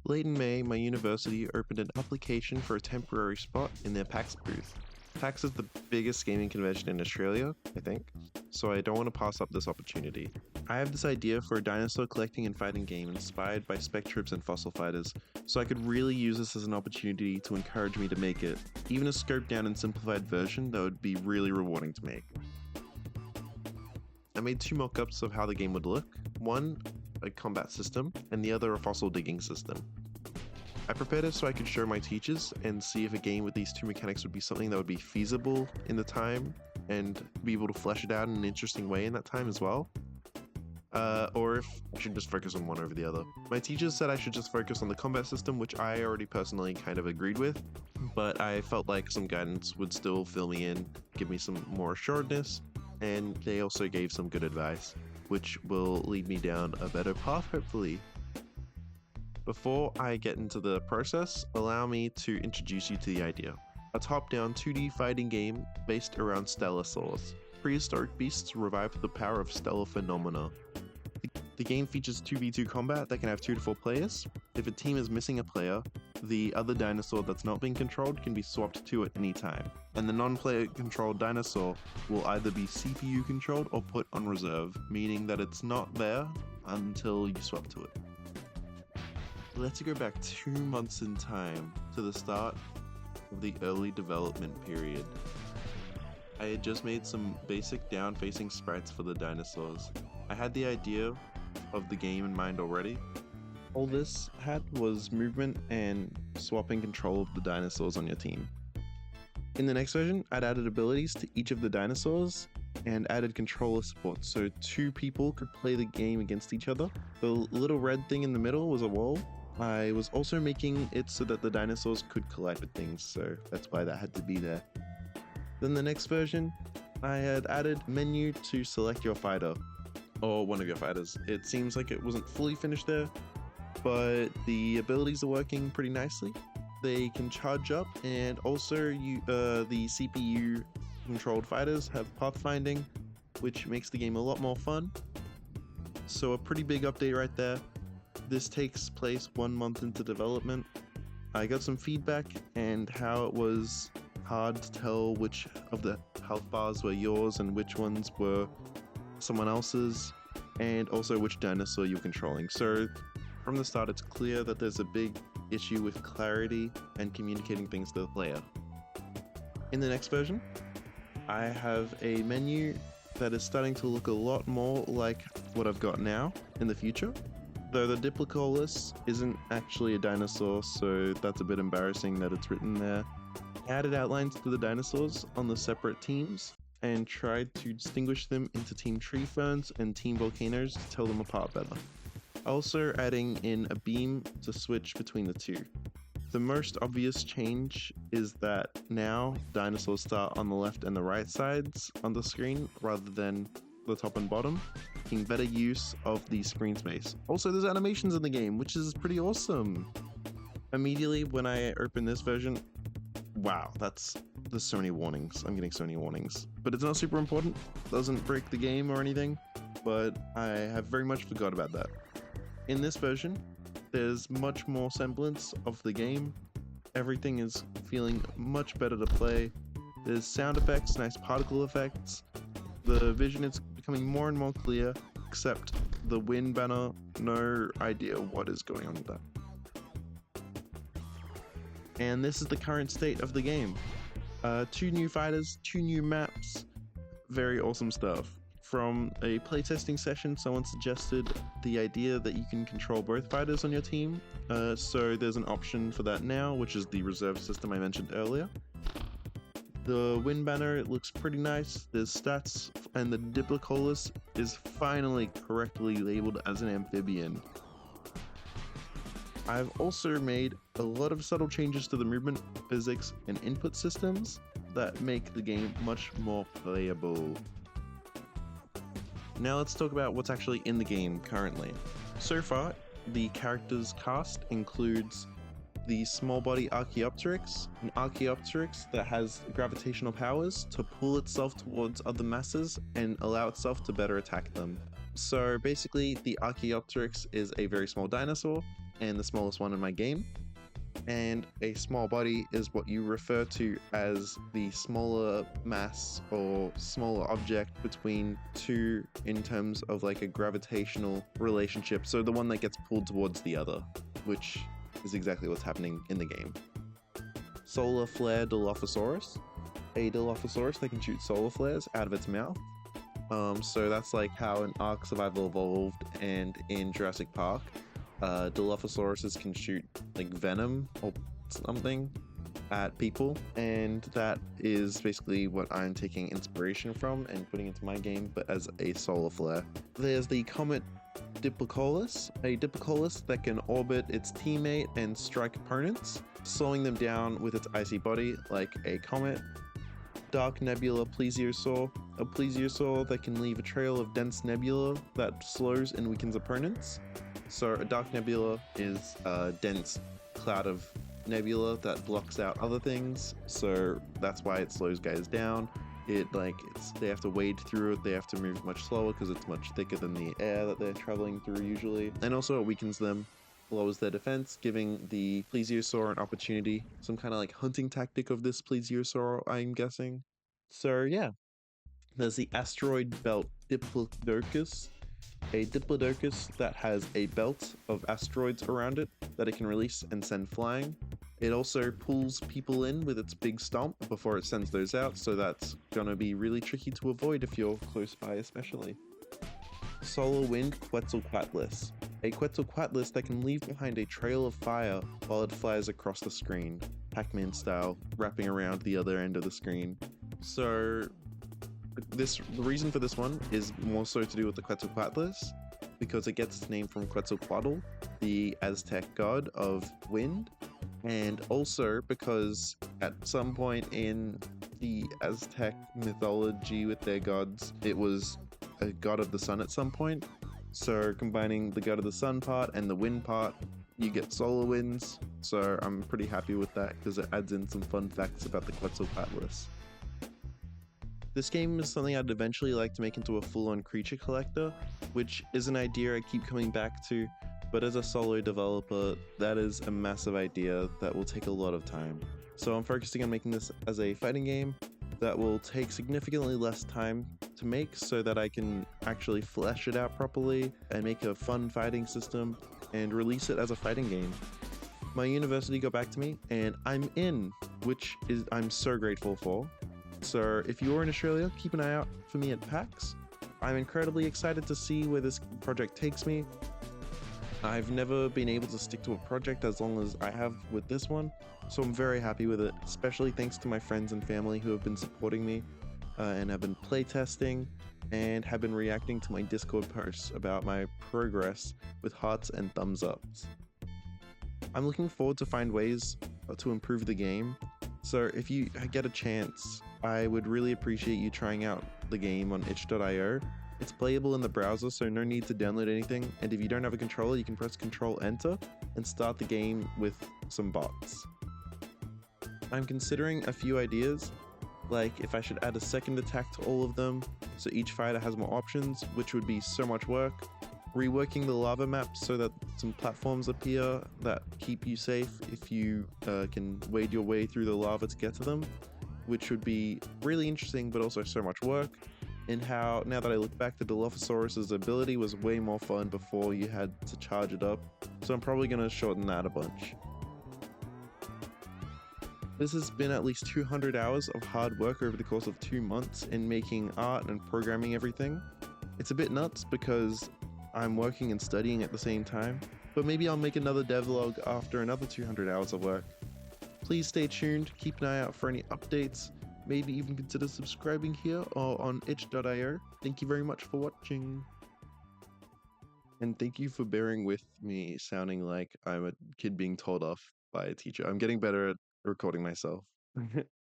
Late in May, my university opened an application for a temporary spot in their PAX booth. PAX is the biggest gaming convention in Australia, I think, so I don't want to pass up this opportunity. I have this idea for a dinosaur collecting and fighting game inspired by Spectrobes and Fossil Fighters, so I could really use this as an opportunity to encourage me to make it, even a scoped down and simplified version that would be really rewarding to make. I made two mock-ups of how the game would look, one a combat system and the other a fossil digging system. I prepared it so I could show my teachers and see if a game with these two mechanics would be something that would be feasible in the time and be able to flesh it out in an interesting way in that time as well. Or if I should just focus on one over the other. My teachers said I should just focus on the combat system, which I already personally kind of agreed with, but I felt like some guidance would still fill me in, give me some more assuredness, and they also gave some good advice, which will lead me down a better path hopefully. Before I get into the process, allow me to introduce you to the idea. A top-down 2D fighting game based around Stellarsaurs, prehistoric beasts revived with the power of stellar phenomena. The game features 2v2 combat that can have 2 to 4 players. If a team is missing a player, the other dinosaur that's not being controlled can be swapped to at any time, and the non-player controlled dinosaur will either be CPU controlled or put on reserve, meaning that it's not there until you swap to it. Let's go back 2 months in time to the start of the early development period. I had just made some basic down-facing sprites for the dinosaurs. I had the idea of the game in mind already. All this had was movement and swapping control of the dinosaurs on your team. In the next version, I'd added abilities to each of the dinosaurs and added controller support so 2 people could play the game against each other. The little red thing in the middle was a wall. I was also making it so that the dinosaurs could collide with things, so that's why that had to be there. Then the next version, I had added menu to select your fighter, or one of your fighters. It seems like it wasn't fully finished there, but the abilities are working pretty nicely. They can charge up, and also the CPU controlled fighters have pathfinding, which makes the game a lot more fun. So a pretty big update right there. This takes place 1 month into development. I got some feedback and how it was hard to tell which of the health bars were yours and which ones were someone else's, and also which dinosaur you're controlling. So from the start, it's clear that there's a big issue with clarity and communicating things to the player. In the next version, I have a menu that is starting to look a lot more like what I've got now in the future. Though the Diplodocus isn't actually a dinosaur, so that's a bit embarrassing that it's written there. I added outlines to the dinosaurs on the separate teams and tried to distinguish them into Team Tree Ferns and Team Volcanoes to tell them apart better. Also adding in a beam to switch between the two. The most obvious change is that now dinosaurs start on the left and the right sides on the screen rather than the top and bottom, making better use of the screen space. Also, there's animations in the game, which is pretty awesome. Immediately when I open this version, wow, there's so many warnings. I'm getting so many warnings. But it's not super important, doesn't break the game or anything, but I have very much forgot about that. In this version, there's much more semblance of the game. Everything is feeling much better to play. There's sound effects, nice particle effects. The vision is becoming more and more clear, except the wind banner, no idea what is going on with that. And this is the current state of the game. 2 new fighters, 2 new maps, very awesome stuff. From a playtesting session, someone suggested the idea that you can control both fighters on your team, so there's an option for that now, which is the reserve system I mentioned earlier. The wind banner looks pretty nice, there's stats, and the Diplodocus is finally correctly labeled as an amphibian. I've also made a lot of subtle changes to the movement, physics, and input systems that make the game much more playable. Now let's talk about what's actually in the game currently. So far, the character's cast includes the small body Archaeopteryx, an Archaeopteryx that has gravitational powers to pull itself towards other masses and allow itself to better attack them. So basically, the Archaeopteryx is a very small dinosaur, and the smallest one in my game. And a small body is what you refer to as the smaller mass or smaller object between two in terms of like a gravitational relationship. So the one that gets pulled towards the other, which is exactly what's happening in the game. Solar Flare Dilophosaurus. A Dilophosaurus that can shoot solar flares out of its mouth. So that's like how in Ark Survival Evolved and in Jurassic Park, Dilophosauruses can shoot like venom or something at people, and that is basically what I'm taking inspiration from and putting into my game, but as a solar flare. There's the Comet Diplodocus, a Diplodocus that can orbit its teammate and strike opponents, slowing them down with its icy body like a comet. Dark Nebula Plesiosaur, a plesiosaur that can leave a trail of dense nebula that slows and weakens opponents. So a dark nebula is a dense cloud of nebula that blocks out other things, so that's why it slows guys down. They have to wade through it, they have to move much slower because it's much thicker than the air that they're traveling through usually. And also it weakens them, lowers their defense, giving the plesiosaur an opportunity, some kind of like hunting tactic of this plesiosaur, I'm guessing. So yeah, there's the asteroid belt Diplodocus, a Diplodocus that has a belt of asteroids around it that it can release and send flying. It also pulls people in with its big stomp before it sends those out, so that's gonna be really tricky to avoid if you're close by especially. Solar Wind Quetzalcoatlus, a Quetzalcoatlus that can leave behind a trail of fire while it flies across the screen, Pac-Man style, wrapping around the other end of the screen. So the reason for this one is more so to do with the Quetzalcoatlus, because it gets its name from Quetzalcoatl, the Aztec god of wind, and also because at some point in the Aztec mythology with their gods, it was a god of the sun at some point. So combining the god of the sun part and the wind part, you get solar winds. So I'm pretty happy with that because it adds in some fun facts about the Quetzalcoatlus. This game is something I'd eventually like to make into a full-on creature collector, which is an idea I keep coming back to, but as a solo developer, that is a massive idea that will take a lot of time. So I'm focusing on making this as a fighting game that will take significantly less time to make so that I can actually flesh it out properly and make a fun fighting system and release it as a fighting game. My university got back to me and I'm in, which is I'm so grateful for. So if you're in Australia, keep an eye out for me at PAX. I'm incredibly excited to see where this project takes me. I've never been able to stick to a project as long as I have with this one, so I'm very happy with it, especially thanks to my friends and family who have been supporting me and have been playtesting and have been reacting to my Discord posts about my progress with hearts and thumbs ups. I'm looking forward to find ways to improve the game, so if you get a chance, I would really appreciate you trying out the game on itch.io. It's playable in the browser, so no need to download anything, and if you don't have a controller, you can press Ctrl Enter and start the game with some bots. I'm considering a few ideas, like if I should add a second attack to all of them, so each fighter has more options, which would be so much work. Reworking the lava map so that some platforms appear that keep you safe if you can wade your way through the lava to get to them, which would be really interesting but also so much work. And how, now that I look back, the Dilophosaurus' ability was way more fun before you had to charge it up, so I'm probably going to shorten that a bunch. This has been at least 200 hours of hard work over the course of 2 months in making art and programming everything. It's a bit nuts because I'm working and studying at the same time, but maybe I'll make another devlog after another 200 hours of work. Please stay tuned, keep an eye out for any updates, maybe even consider subscribing here or on itch.io. Thank you very much for watching. And thank you for bearing with me sounding like I'm a kid being told off by a teacher. I'm getting better at recording myself.